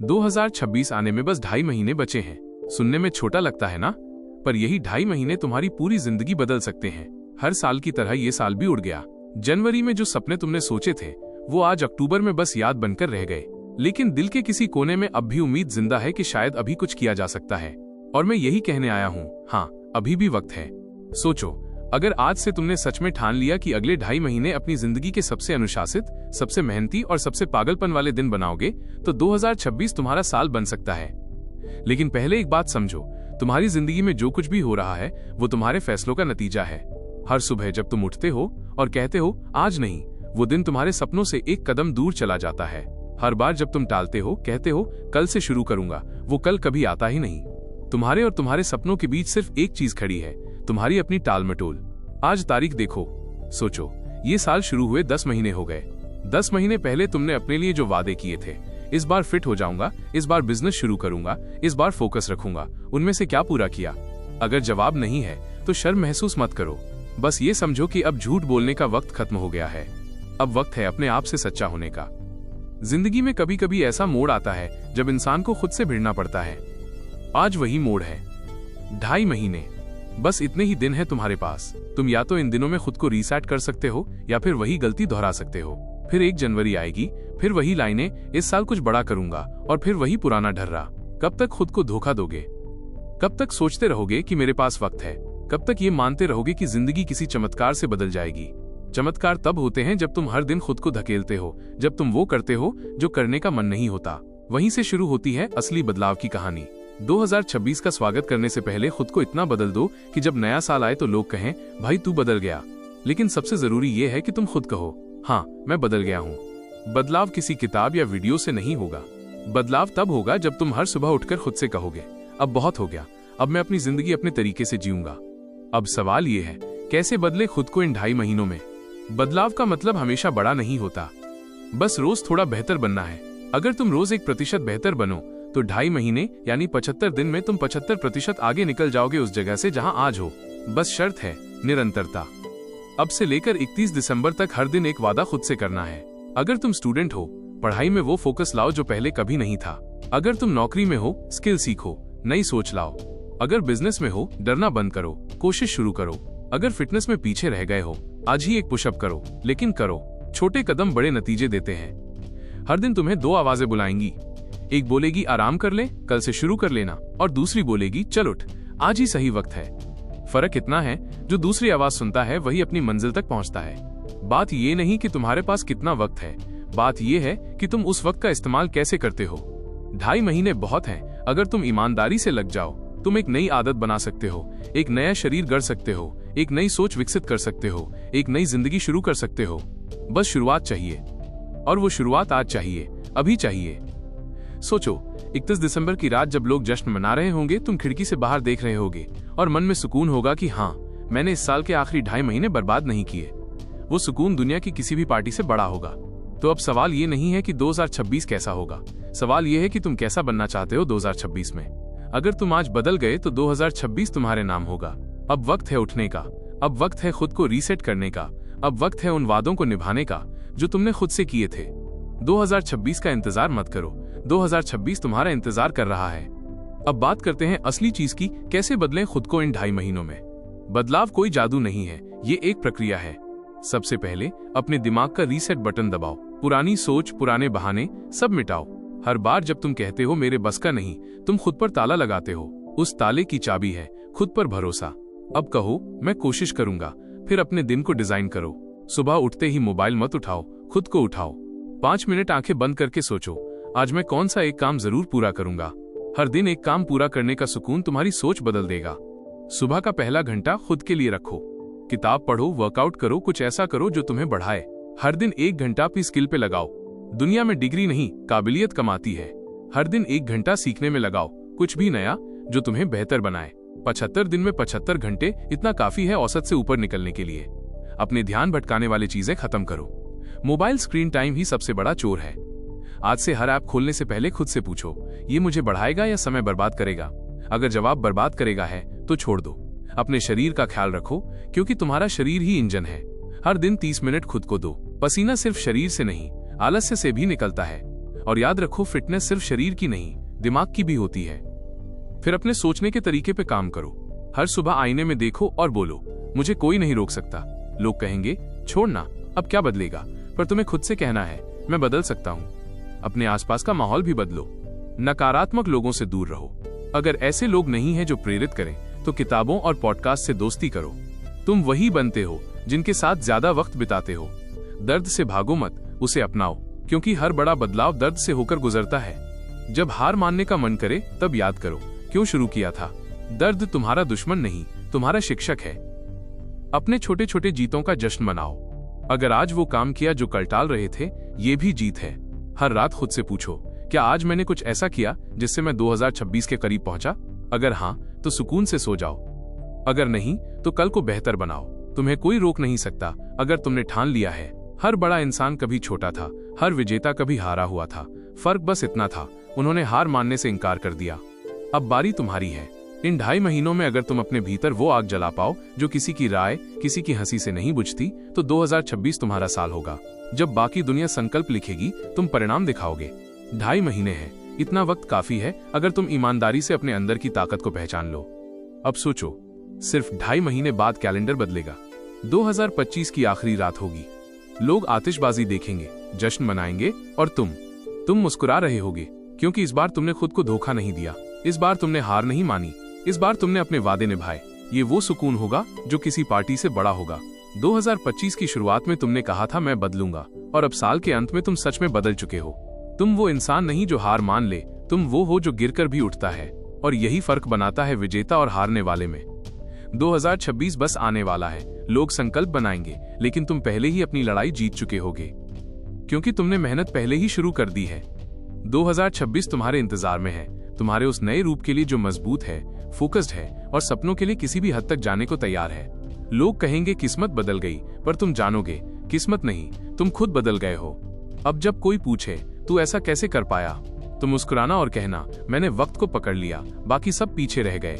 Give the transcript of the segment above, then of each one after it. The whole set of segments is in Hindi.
2026 आने में बस 2.5 महीने बचे हैं। सुनने में छोटा लगता है ना, पर यही 2.5 महीने तुम्हारी पूरी जिंदगी बदल सकते हैं। हर साल की तरह ये साल भी उड़ गया। जनवरी में जो सपने तुमने सोचे थे वो आज अक्टूबर में बस याद बनकर रह गए। लेकिन दिल के किसी कोने में अब भी उम्मीद जिंदा है कि शायद अभी कुछ किया जा सकता है। और मैं यही कहने आया हूँ, हाँ, अभी भी वक्त है। सोचो, अगर आज से तुमने सच में ठान लिया कि अगले 2.5 महीने अपनी जिंदगी के सबसे अनुशासित, सबसे मेहनती और सबसे पागलपन वाले दिन बनाओगे, तो 2026 तुम्हारा साल बन सकता है। लेकिन पहले एक बात समझो, तुम्हारी जिंदगी में जो कुछ भी हो रहा है वो तुम्हारे फैसलों का नतीजा है। हर सुबह जब तुम उठते हो और कहते हो आज नहीं, वो दिन तुम्हारे सपनों से एक कदम दूर चला जाता है। हर बार जब तुम टालते हो, कहते हो कल से शुरू करूंगा, वो कल कभी आता ही नहीं। तुम्हारे और तुम्हारे सपनों के बीच सिर्फ एक चीज खड़ी है, तुम्हारी अपनी टाल मटोल। आज तारीख देखो, सोचो, ये साल शुरू हुए 10 महीने हो गए। 10 महीने पहले तुमने अपने लिए जो वादे किए थे, इस बार फिट हो जाऊंगा, इस बार बिजनेस शुरू करूंगा, इस बार फोकस रखूंगा, उनमें से क्या पूरा किया? अगर जवाब नहीं है तो शर्म महसूस मत करो। बस ये समझो कि अब झूठ बोलने का वक्त खत्म हो गया है। अब वक्त है अपने आप से सच्चा होने का। जिंदगी में कभी कभी ऐसा मोड़ आता है जब इंसान को खुद से भिड़ना पड़ता है। आज वही मोड़ है। 2.5 महीने, बस इतने ही दिन है तुम्हारे पास। तुम या तो इन दिनों में खुद को रीसेट कर सकते हो या फिर वही गलती दोहरा सकते हो। फिर 1 जनवरी आएगी, फिर वही लाइनें, इस साल कुछ बड़ा करूंगा, और फिर वही पुराना ढर्रा। कब तक खुद को धोखा दोगे? कब तक सोचते रहोगे कि मेरे पास वक्त है? कब तक ये मानते रहोगे कि जिंदगी किसी चमत्कार से बदल जाएगी? चमत्कार तब होते हैं जब तुम हर दिन खुद को धकेलते हो, जब तुम वो करते हो जो करने का मन नहीं होता। वहीं से शुरू होती है असली बदलाव की कहानी। 2026 का स्वागत करने से पहले खुद को इतना बदल दो कि जब नया साल आए तो लोग कहें, भाई तू बदल गया। लेकिन सबसे जरूरी ये है कि तुम खुद कहो, हाँ, मैं बदल गया हूँ। बदलाव किसी किताब या वीडियो से नहीं होगा। बदलाव तब होगा जब तुम हर सुबह उठकर खुद से कहोगे, अब बहुत हो गया, अब मैं अपनी जिंदगी अपने तरीके से जीऊंगा। अब सवाल ये है, कैसे बदले खुद को इन 2.5 महीनों में? बदलाव का मतलब हमेशा बड़ा नहीं होता, बस रोज थोड़ा बेहतर बनना है। अगर तुम रोज 1% बेहतर बनो तो 2.5 महीने यानी 75 दिन में तुम 75% आगे निकल जाओगे उस जगह से जहां आज हो। बस शर्त है निरंतरता। अब से लेकर 31 दिसंबर तक हर दिन एक वादा खुद से करना है। अगर तुम स्टूडेंट हो, पढ़ाई में वो फोकस लाओ जो पहले कभी नहीं था। अगर तुम नौकरी में हो, स्किल सीखो, नई सोच लाओ। अगर बिजनेस में हो, डरना बंद करो, कोशिश शुरू करो। अगर फिटनेस में पीछे रह गए हो, आज ही एक पुशअप करो, लेकिन करो। छोटे कदम बड़े नतीजे देते हैं। हर दिन तुम्हें 2 आवाजें बुलाएंगी। एक बोलेगी आराम कर ले, कल से शुरू कर लेना, और दूसरी बोलेगी चल उठ, आज ही सही वक्त है। फर्क इतना है, जो दूसरी आवाज सुनता है वही अपनी मंजिल तक पहुंचता है। बात ये नहीं कि तुम्हारे पास कितना वक्त है, बात ये है कि तुम उस वक्त का इस्तेमाल कैसे करते हो। 2.5 महीने बहुत हैं। अगर तुम ईमानदारी से लग जाओ, तुम एक नई आदत बना सकते हो, एक नया शरीर गढ़ सकते हो, एक नई सोच विकसित कर सकते हो, एक नई जिंदगी शुरू कर सकते हो। बस शुरुआत चाहिए, और वो शुरुआत आज चाहिए, अभी चाहिए। सोचो, 31 दिसंबर की रात जब लोग जश्न मना रहे होंगे, तुम खिड़की से बाहर देख रहे होगे और मन में सुकून होगा कि हाँ, मैंने इस साल के आखिरी 2.5 महीने बर्बाद नहीं किए। वो सुकून दुनिया की किसी भी पार्टी से बड़ा होगा। तो अब सवाल ये नहीं है कि 2026 कैसा होगा, सवाल ये है कि तुम कैसा बनना चाहते हो 2026 में। अगर तुम आज बदल गए तो 2026 तुम्हारे नाम होगा। अब वक्त है उठने का, अब वक्त है खुद को रीसेट करने का, अब वक्त है उन वादों को निभाने का जो तुमने खुद से किए थे। 2026 का इंतजार मत करो, 2026 तुम्हारा इंतजार कर रहा है। अब बात करते हैं असली चीज की, कैसे बदलें खुद को इन 2.5 महीनों में। बदलाव कोई जादू नहीं है, ये एक प्रक्रिया है। सबसे पहले अपने दिमाग का रीसेट बटन दबाओ। पुरानी सोच, पुराने बहाने सब मिटाओ। हर बार जब तुम कहते हो मेरे बस का नहीं, तुम खुद पर ताला लगाते हो। उस ताले की चाबी है खुद पर भरोसा। अब कहो मैं कोशिश करूंगा, फिर अपने दिन को डिजाइन करो। सुबह उठते ही मोबाइल मत उठाओ, खुद को उठाओ। 5 मिनट आंखें बंद करके सोचो, आज मैं कौन सा एक काम जरूर पूरा करूंगा। हर दिन एक काम पूरा करने का सुकून तुम्हारी सोच बदल देगा। सुबह का पहला घंटा खुद के लिए रखो। किताब पढ़ो, वर्कआउट करो, कुछ ऐसा करो जो तुम्हें बढ़ाए। हर दिन 1 घंटा अपनी स्किल पे लगाओ। दुनिया में डिग्री नहीं, काबिलियत कमाती है। हर दिन 1 घंटा सीखने में लगाओ, कुछ भी नया जो तुम्हें बेहतर बनाए। 75 दिन में 75 घंटे, इतना काफी है औसत से ऊपर निकलने के लिए। अपने ध्यान भटकाने वाली चीजें खत्म करो। मोबाइल स्क्रीन टाइम ही सबसे बड़ा चोर है। आज से हर ऐप खोलने से पहले खुद से पूछो, ये मुझे बढ़ाएगा या समय बर्बाद करेगा? अगर जवाब बर्बाद करेगा है तो छोड़ दो। अपने शरीर का ख्याल रखो, क्योंकि तुम्हारा शरीर ही इंजन है। हर दिन 30 मिनट खुद को दो। पसीना सिर्फ शरीर से नहीं, आलस्य से भी निकलता है। और याद रखो, फिटनेस सिर्फ शरीर की नहीं, दिमाग की भी होती है। फिर अपने सोचने के तरीके पे काम करो। हर सुबह आईने में देखो और बोलो, मुझे कोई नहीं रोक सकता। लोग कहेंगे छोड़ना, अब क्या बदलेगा, पर तुम्हें खुद से कहना है, मैं बदल सकता हूँ। अपने आसपास का माहौल भी बदलो। नकारात्मक लोगों से दूर रहो। अगर ऐसे लोग नहीं हैं जो प्रेरित करें, तो किताबों और पॉडकास्ट से दोस्ती करो। तुम वही बनते हो जिनके साथ ज्यादा वक्त बिताते हो। दर्द से भागो मत, उसे अपनाओ, क्योंकि हर बड़ा बदलाव दर्द से होकर गुजरता है। जब हार मानने का मन करे, तब याद करो क्यों शुरू किया था। दर्द तुम्हारा दुश्मन नहीं, तुम्हारा शिक्षक है। अपने छोटे छोटे जीतों का जश्न मनाओ। अगर आज वो काम किया जो कल टाल रहे थे, ये भी जीत है। हर रात खुद से पूछो, क्या आज मैंने कुछ ऐसा किया जिससे मैं 2026 के करीब पहुंचा? अगर हाँ, तो सुकून से सो जाओ। अगर नहीं, तो कल को बेहतर बनाओ। तुम्हें कोई रोक नहीं सकता अगर तुमने ठान लिया है। हर बड़ा इंसान कभी छोटा था, हर विजेता कभी हारा हुआ था। फर्क बस इतना था, उन्होंने हार मानने से इनकार कर दिया। अब बारी तुम्हारी है। इन 2.5 महीनों में अगर तुम अपने भीतर वो आग जला पाओ जो किसी की राय, किसी की हंसी से नहीं बुझती, तो 2026 तुम्हारा साल होगा। जब बाकी दुनिया संकल्प लिखेगी, तुम परिणाम दिखाओगे। 2.5 महीने हैं, इतना वक्त काफी है अगर तुम ईमानदारी से अपने अंदर की ताकत को पहचान लो। अब सोचो, सिर्फ 2.5 महीने बाद कैलेंडर बदलेगा। 2025 की आखिरी रात होगी। लोग आतिशबाजी देखेंगे, जश्न मनाएंगे, और तुम मुस्कुरा रहे होगे, क्योंकि इस बार तुमने खुद को धोखा नहीं दिया। इस बार तुमने हार नहीं मानी। इस बार तुमने अपने वादे निभाए। ये वो सुकून होगा जो किसी पार्टी से बड़ा होगा। 2025 की शुरुआत में तुमने कहा था मैं बदलूंगा, और अब साल के अंत में तुम सच में बदल चुके हो। तुम वो इंसान नहीं जो हार मान ले, तुम वो हो जो गिरकर भी उठता है। और यही फर्क बनाता है विजेता और हारने वाले में। 2026 बस आने वाला है। लोग संकल्प बनाएंगे, लेकिन तुम पहले ही अपनी लड़ाई जीत चुके होगे, क्योंकि तुमने मेहनत पहले ही शुरू कर दी है। 2026 तुम्हारे इंतजार में है, तुम्हारे उस नए रूप के लिए जो मजबूत है, फोकस्ड है और सपनों के लिए किसी भी हद तक जाने को तैयार है। लोग कहेंगे किस्मत बदल गई, पर तुम जानोगे किस्मत नहीं, तुम खुद बदल गए हो। अब जब कोई पूछे तू ऐसा कैसे कर पाया, तो मुस्कुराना और कहना, मैंने वक्त को पकड़ लिया, बाकी सब पीछे रह गए।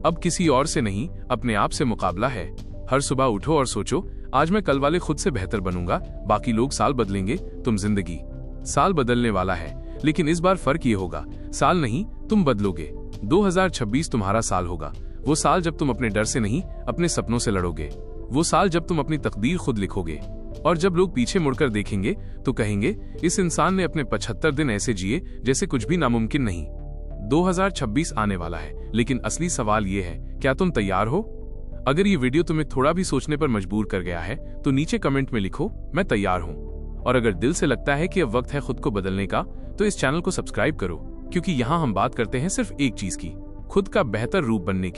अब किसी और से नहीं, अपने आप से मुकाबला है। हर सुबह उठो और सोचो, आज मैं कल वाले खुद से बेहतर बनूंगा। बाकी लोग साल बदलेंगे, तुम जिंदगी। साल बदलने वाला है, लेकिन इस बार फर्क ये होगा, साल नहीं, तुम बदलोगे। 2026 तुम्हारा साल होगा। वो साल जब तुम अपने डर से नहीं, अपने सपनों से लड़ोगे। वो साल जब तुम अपनी तकदीर खुद लिखोगे। और जब लोग पीछे मुड़कर देखेंगे, तो कहेंगे इस इंसान ने अपने 75 दिन ऐसे जिए जैसे कुछ भी नामुमकिन नहीं। 2026 आने वाला है, लेकिन असली सवाल ये है, क्या तुम तैयार हो? अगर ये वीडियो तुम्हें थोड़ा भी सोचने पर मजबूर कर गया है, तो नीचे कमेंट में लिखो, मैं तैयार हूँ। और अगर दिल से लगता है कि अब वक्त है खुद को बदलने का, तो इस चैनल को सब्सक्राइब करो, क्योंकि यहाँ हम बात करते हैं सिर्फ एक चीज की, खुद का बेहतर रूप बनने की।